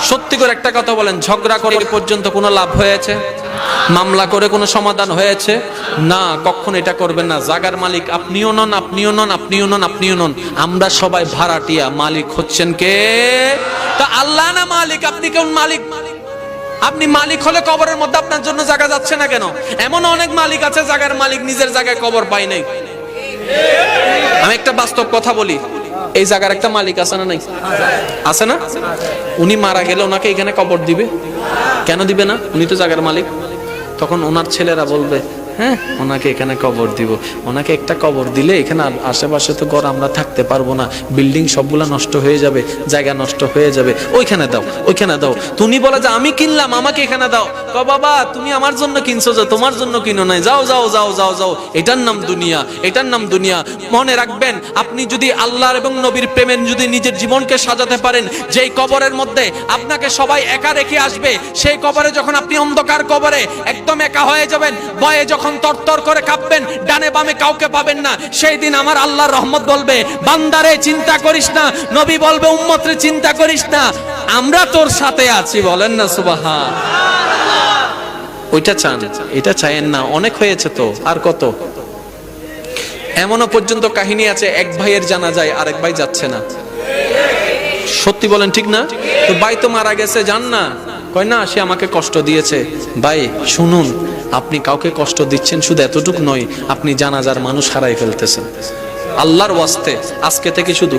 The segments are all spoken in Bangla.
সত্যি করে একটা কথা বলেন, ঝগড়া করে পর্যন্ত কোনো লাভ হয়েছে? মামলা করে কোনো সমাধান হয়েছে? না, কখন এটা করবেন না। জায়গার মালিক আপনিও নন, আপনিও নন, আপনিও নন, আপনিও নন, আমরা সবাই ভাড়াটিয়া। মালিক হচ্ছেন কে? তা আল্লাহ না মালিক? আপনি কোন মালিক? আপনি মালিক হলে কবরের মধ্যে আপনার জন্য জায়গা যাচ্ছে না কেন? এমন অনেক মালিক আছে, জায়গার মালিক নিজের জায়গায় কবর পায় নাই। আমি একটা বাস্তব কথা বলি, এই জায়গার একটা মালিক আছে না নাই? আছে না? উনি মারা গেলে ওনাকে এখানে কবর দিবে? কেন দিবে না? উনি তো জায়গার মালিক। তখন ওনার ছেলেরা বলবে, হ্যাঁ ওনাকে এখানে কবর দিব। ওনাকে একটা কবর দিলে এখানে আশেপাশে তো ঘর আমরা থাকতে পারবো না, বিল্ডিং সবগুলা নষ্ট হয়ে যাবে, জায়গা নষ্ট হয়ে যাবে, ওইখানে দাও, ওইখানে দাও। তুমি বলে যে আমি কিনলাম, আমাকে এখানে দাও। ক বাবা, তুমি আমার জন্য কিনছো, যে তোমার জন্য কিনো নাই। যাও যাও যাও যাও যাও, এটার নাম দুনিয়া, এটার নাম দুনিয়া। মনে রাখবেন, আপনি যদি আল্লাহর এবং নবীর প্রেমে যদি নিজের জীবনকে সাজাতে পারেন, যেই কবরের মধ্যে আপনাকে সবাই একা রেখে আসবে, সেই কবরে যখন আপনি অন্ধকার কবরে একদম একা হয়ে যাবেন, ভয়ে যখন তরতর করে কাঁপবেন, ডানে বামে কাউকে পাবেন না, সেই দিন আমার আল্লাহর রহমত বলবে, বান্দারে চিন্তা করিস না। নবী বলবে, উম্মতরে চিন্তা করিস না, আমরা তোর সাথে আছি। বলেন না সুবহানাল্লাহ। ওইটা চান, এটা চায়েন না। অনেক হয়েছে তো, আর কত? এমনও পর্যন্ত কাহিনী আছে, এক ভাইয়ের জানাজায় আরেক ভাই যাচ্ছে না। সত্যি বলেন, ঠিক না? তো ভাই তো মারা গেছে, যান না। কয় না, সে আমাকে কষ্ট দিয়েছে। ভাই শুনুন, আপনি কাউকে কষ্ট দিচ্ছেন শুধু এতটুকু নয়, আপনি জানাজার মানুষ হারাই ফেলতেছেন। আল্লাহর ওয়াস্তে আজকে থেকে শুধু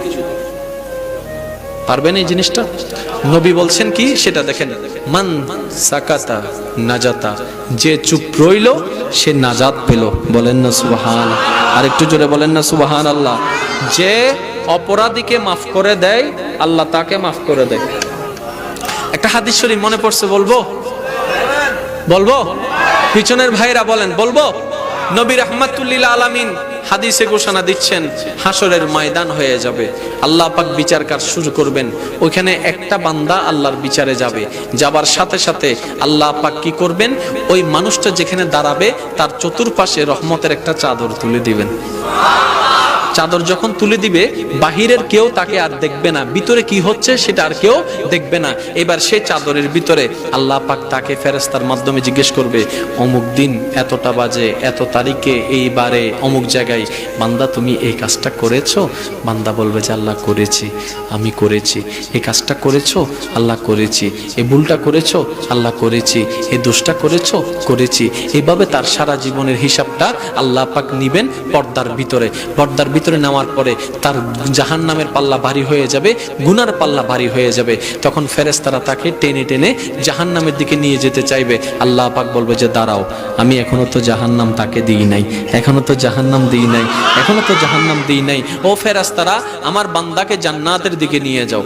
পারবেন এই জিনিসটা? নবী বলছেন কি সেটা দেখেন, মান সাকাতা নাজাতা, যে চুপ রইল সে নাজাত পেল। বলেন না সুবহানাল্লাহ। আর একটু জোরে বলেন না সুবহানাল্লাহ। যে অপরাধীকে মাফ করে দেয়, আল্লাহ তাকে মাফ করে দেয়। একটা হাদিস শরীফ মনে পড়ছে, বলবো? বলবো? পিছনের ভাইরা বলেন, বলবো? নবী রাহমাতুল লিল আলামিন হাদিসে ঘোষণা দিচ্ছেন, হাসরের ময়দান হয়ে যাবে, আল্লাহ পাক বিচার কাজ শুরু করবেন। ওইখানে একটা বান্দা আল্লাহর বিচারে যাবে, যাবার সাথে সাথে আল্লাহ পাক কি করবেন? ওই মানুষটা যেখানে দাঁড়াবে তার চতুর্পাশে রহমতের একটা চাদর তুলে দিবেন। চাদর যখন তুলে দিবে, বাহিরের কেউ তাকে আর দেখবে না, ভিতরে কি হচ্ছে সেটা আর কেউ দেখবে না। এবার সেই চাদরের ভিতরে আল্লাহ পাক তাকে ফেরেশতার মাধ্যমে জিজ্ঞেস করবে, অমুক দিন এতটা বাজে এত তারিখে এইবারে অমুক জায়গায় বান্দা তুমি এই কাজটা করেছো? বান্দা বলবে যে আল্লাহ করেছি, আমি করেছি। এই কাজটা করেছো? আল্লাহ করেছি। এই ভুলটা করেছো? আল্লাহ করেছি। এই দোষটা করেছো? করেছি। এইভাবে তার সারা জীবনের হিসাবটা আল্লাহ পাক নিবেন পর্দার ভিতরে। পর্দার ভিতরে নেওয়ার পরে তার জাহান্নামের পাল্লা ভারী হয়ে যাবে, গুনার পাল্লা ভারী হয়ে যাবে। তখন ফেরেশতারা তাকে টেনে টেনে জাহান্নামের দিকে নিয়ে যেতে চাইবে। আল্লাহ পাক বলবে যে দাঁড়াও, আমি এখনো তো জাহান্নাম তাকে দিই নাই, এখনো তো জাহান্নাম দিই নাই, এখনো তো জাহান্নাম দিই নাই। ও ফেরেশতারা, আমার বান্দাকে জান্নাতের দিকে নিয়ে যাও।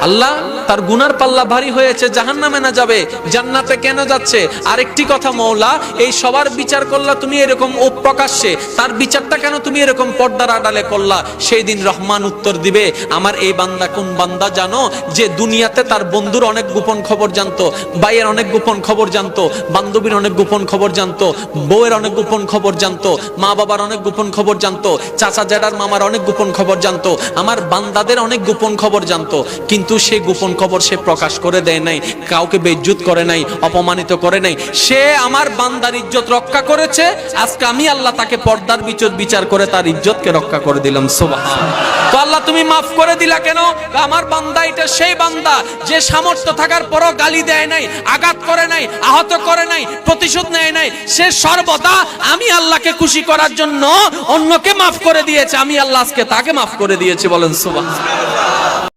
আল্লাহ তার গুনার পাল্লা ভারী হয়েছে, জাহান্নামে না যাবে, জান্নাতে কেন যাচ্ছে? আরেকটি কথা, মওলা এই সবার বিচার করলা তুমি এরকম প্রকাশ্যে, তার বিচারটা কেন তুমি এরকম পর্দার আড়ালে করলা? সেই দিন রহমান উত্তর দিবে, আমার এই বান্দা কোন বান্দা জানো? যে দুনিয়াতে তার বন্ধুর অনেক গোপন খবর জানতো, ভাইয়ের অনেক গোপন খবর জানতো, বান্ধবীর অনেক গোপন খবর জানতো, বউয়ের অনেক গোপন খবর জানতো, মা বাবার অনেক গোপন খবর জানতো, চাচা জ্যাঠার মামার অনেক গোপন খবর জানতো, আমার বান্দাদের অনেক গোপন খবর জানতো, কিন্তু সে গোপন খবর সে প্রকাশ করে দেয় নাই, কাউকে বেইজ্জত করে নাই, অপমানিত করে নাই। সে আমার বান্দার ইজ্জত রক্ষা করেছে। আজকে আমি আল্লাহ তাকে পর্দার ভিতর বিচার করে তার ইজ্জতকে রক্ষা করে দিলাম। সুবহানাল্লাহ। তো আল্লাহ তুমি মাফ করে দিলা কেন? আমার বান্দা এটা সেই বান্দা যে সামর্থ্য থাকার পরও গালি দেয় নাই, আঘাত করে নাই, আহত করে নাই, প্রতিশোধ নেয় নাই। সে সর্বদা আমি আল্লাহকে খুশি করার জন্য অন্যকে মাফ করে দিয়েছে। আমি আল্লাহ আজকে তাকে মাফ করে দিয়েছি। বলেন সুবহানাল্লাহ।